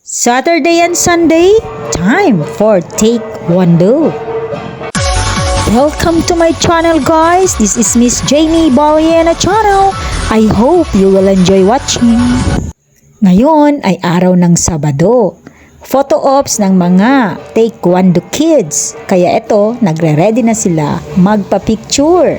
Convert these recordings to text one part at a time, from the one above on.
Saturday and Sunday, time for Taekwondo. Welcome to my channel guys, this is Miss Jamie Boriana channel. I hope you will enjoy watching. Ngayon ay araw ng Sabado. Photo ops ng mga Taekwondo kids. Kaya ito, nagre-ready na sila magpa-picture.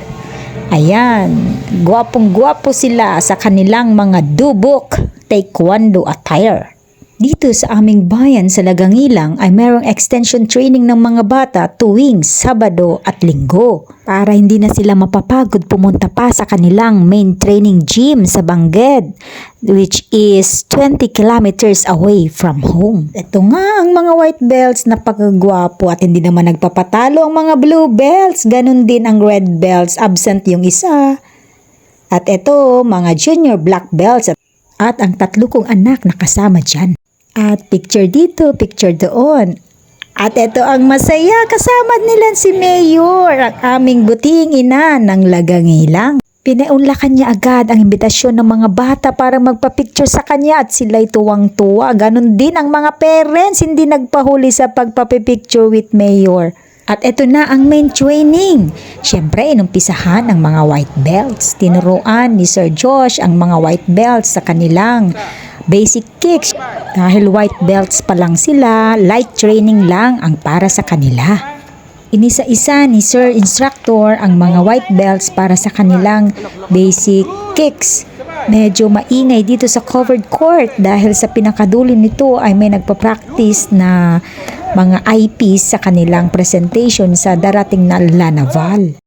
Ayan, gwapong-gwapo sila sa kanilang mga dubok Taekwondo attire. Dito sa aming bayan sa Lagangilang ay mayroong extension training ng mga bata tuwing Sabado at Linggo para hindi na sila mapapagod pumunta pa sa kanilang main training gym sa Bangged, which is 20 kilometers away from home. Ito nga ang mga white belts na pagkagwapo at hindi naman nagpapatalo ang mga blue belts, ganun din ang red belts, absent yung isa. At ito mga junior black belts at ang tatlo kong anak na kasama dyan. At picture dito, picture doon. At ito ang masaya, kasama nila si Mayor, ang aming buting ina ng Lagangilang. Pinaunlakan niya agad ang imbitasyon ng mga bata para magpa-picture sa kanya at sila'y tuwang-tuwa. Ganon din ang mga parents, hindi nagpahuli sa pagpapipicture with Mayor. At ito na ang main training. Siyempre, inumpisahan ang mga white belts. Tinuruan ni Sir Josh ang mga white belts sa kanilang basic kicks. Dahil white belts pa lang sila, light training lang ang para sa kanila. Inisa-isa ni Sir Instructor ang mga white belts para sa kanilang basic kicks. Medyo maingay dito sa covered court dahil sa pinakadulo nito ay may nagpa-practice na mga eyepiece sa kanilang presentation sa darating na Lanaval.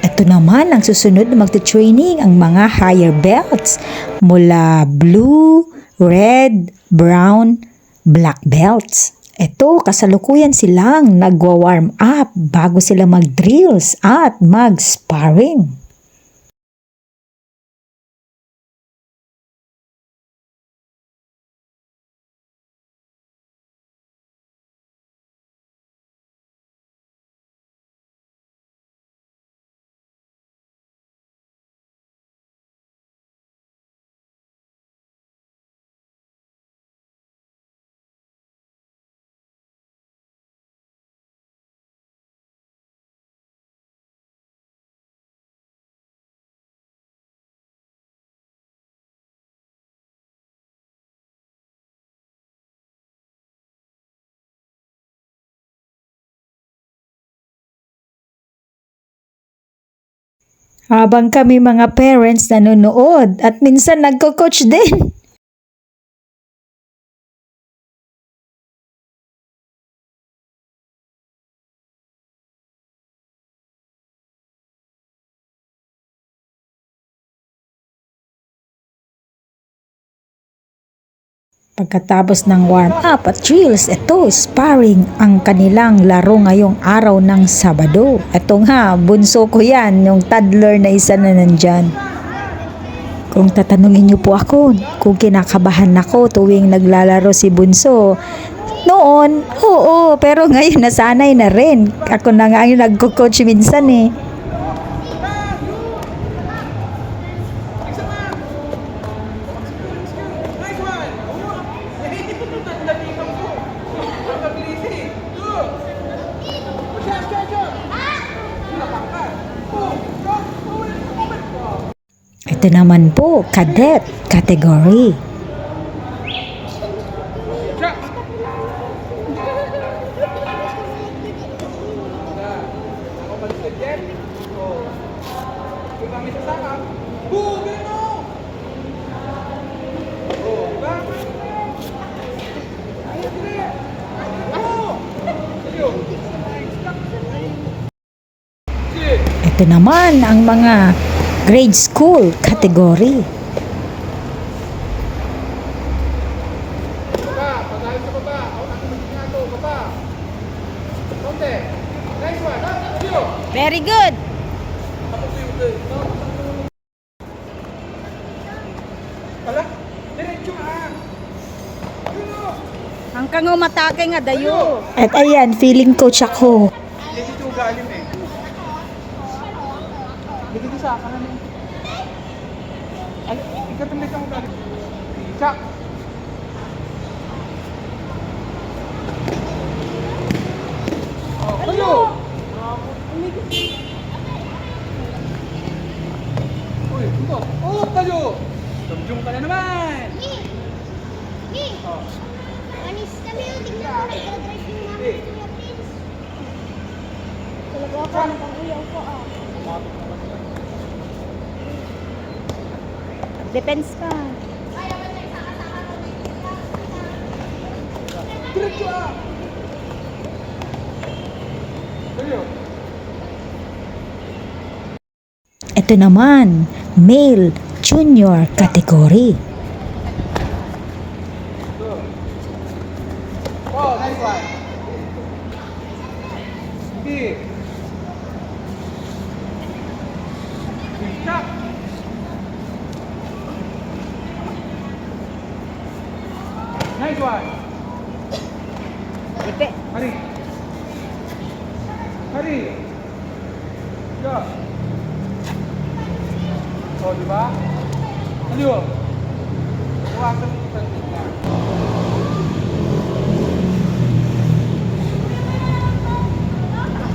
Ito naman ang susunod na magte-training ang mga higher belts mula blue, red, brown, black belts. Ito kasalukuyan silang nagwa-warm up bago sila mag-drills at mag-sparring. Habang kami mga parents nanonood at minsan nagko-coach din. Pagkatapos ng warm-up at drills, ito, sparring ang kanilang laro ngayong araw ng Sabado. Ito nga, bunso ko yan, yung toddler na isa na nandyan. Kung tatanungin niyo po ako, kung kinakabahan ako tuwing naglalaro si bunso, noon, oo, pero ngayon nasanay na rin. Ako na nga yung nagko-coach minsan eh. Ito naman po, cadet category. Ito naman ang mga grade school category. Very good. Hanggang umatake nga dayo. At ayan, feeling coach ako. Dito galim eh. Dito sa kanan eh. Ay, ikatumit ang galim. Chak. Oh, tayo. Uy, ito. Oh, tayo. Tumjung ka na naman. Oh. Anis kami yung tingnan ko nag-drive yung namin Eh. Kuya Prince. Talaga ako, nakaguyaw ko ah. Depends ka. Diretso ah. Tayo. Ito naman, male junior category. Oh, nice one. Hindi. Chak. Nice one. Ipe. Hurry. Hurry. Go. Oh, di ba? Aliyo. Buwasan mo sa tingnan.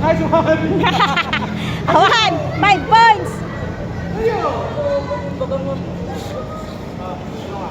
Nice one. Awan! 5 points! Aliyo. Bagang mo. Ah, ano nga?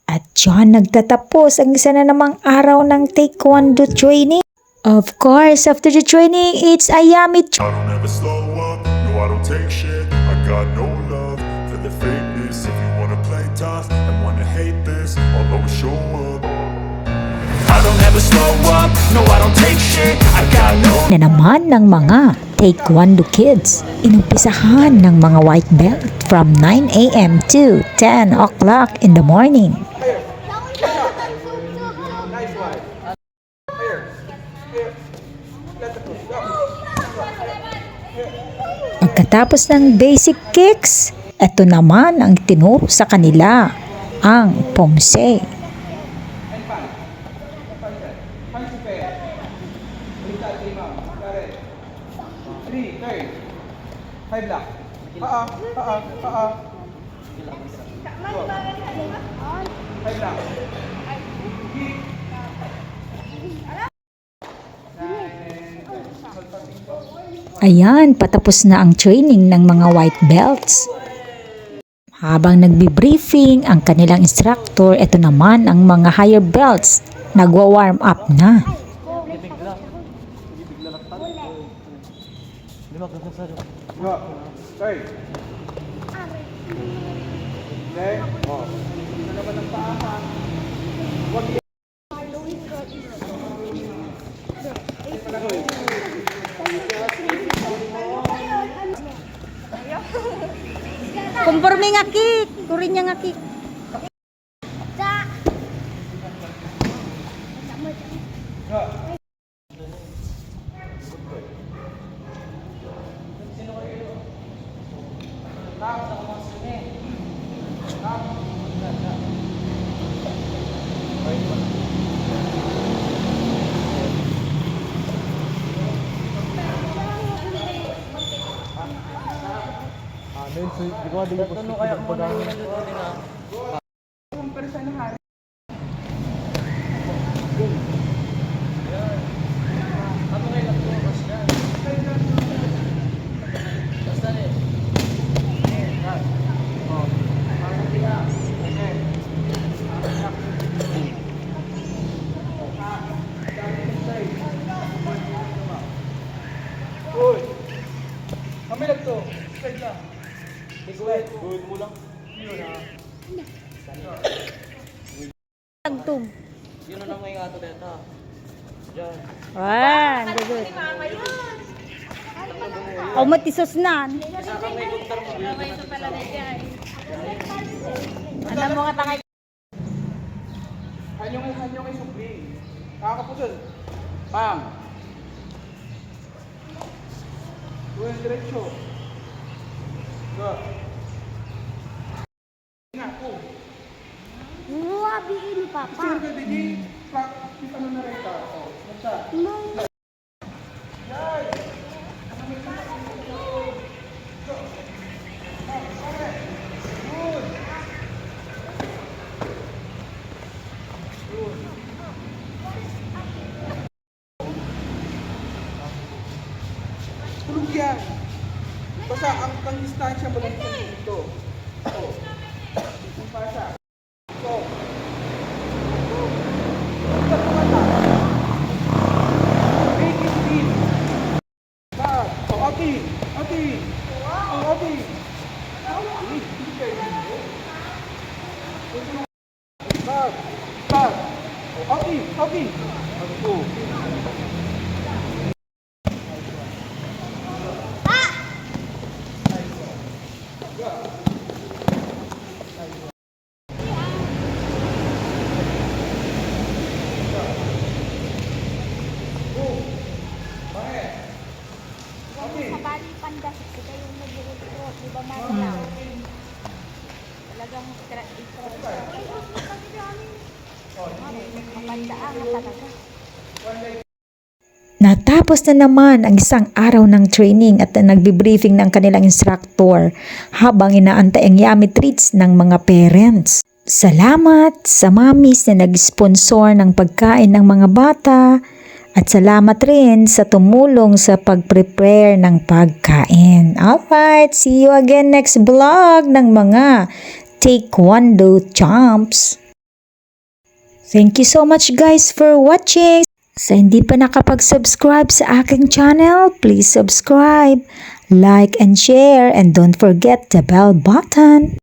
At dyan nagtatapos ang isa na namang araw ng Taekwondo training. Of course, after the training, it's Ayami I don't ever slow up, no I don't take shit. I got no love for the fakeness. If you wanna play tough and wanna hate this, I'll always show up. I don't ever slow up, no I don't take shit. I got no na naman ng mga Taekwondo kids. Inumpisahan ng mga white belt from 9 a.m. to 10 o'clock in the morning. Nice one. Here. Here. Let the push. Go. Pagkatapos ng basic kicks, ito naman ang tinuro sa kanila, ang pomse. And five. Punch to fair. Baliktad, team out. Got it. 3, third. 5 block. Go. 5 block. Kick. 9 and 10. Hold pa, 5. Ayan, patapos na ang training ng mga white belts. Habang nagbi-briefing ang kanilang instructor, ito naman ang mga higher belts. Nagwa-warm up na. Go. Third. Okay. Oh. Ito naman ang paa ha. Huwag yan. Kumporme nga kick. Kurin niya nga kick. Uy. Kami lang to. Straight lang. Good. Good mo lang. Yun ha. Tagtog. Yun na may ato dito. Diyan. Wan, good. O matisos na. Alam mo nga tangay. Hanyong ay subli. Kakapusol. Pam. Tuwing diretso. Go. Nga po. Wabi ini Sir, papa. hindi. Kita mo na rin ka. Oh, basta. Tulog yan. Basta ang distansya mo lang dito. Ito. Ang pasa. Ito. Ito mo mata. Make it deep. Back. Oh, ati. Ati. Oh, ati. Hindi kayo dito. Back. Back. Oh, ati. Ati. Ito. Kabali panda kita yung nag-retro, di ba Marla? Talagang kapandaan na talaga. Natapos na naman ang isang araw ng training at nagbi-briefing ng kanilang instructor habang inaantay ang yummy treats ng mga parents. Salamat sa mommies na nag-sponsor ng pagkain ng mga bata at salamat rin sa tumulong sa pag-prepare ng pagkain. Alright, see you again next vlog ng mga Taekwondo champs. Thank you so much guys for watching. Sa hindi pa nakapag-subscribe sa aking channel, please subscribe, like and share, and don't forget the bell button.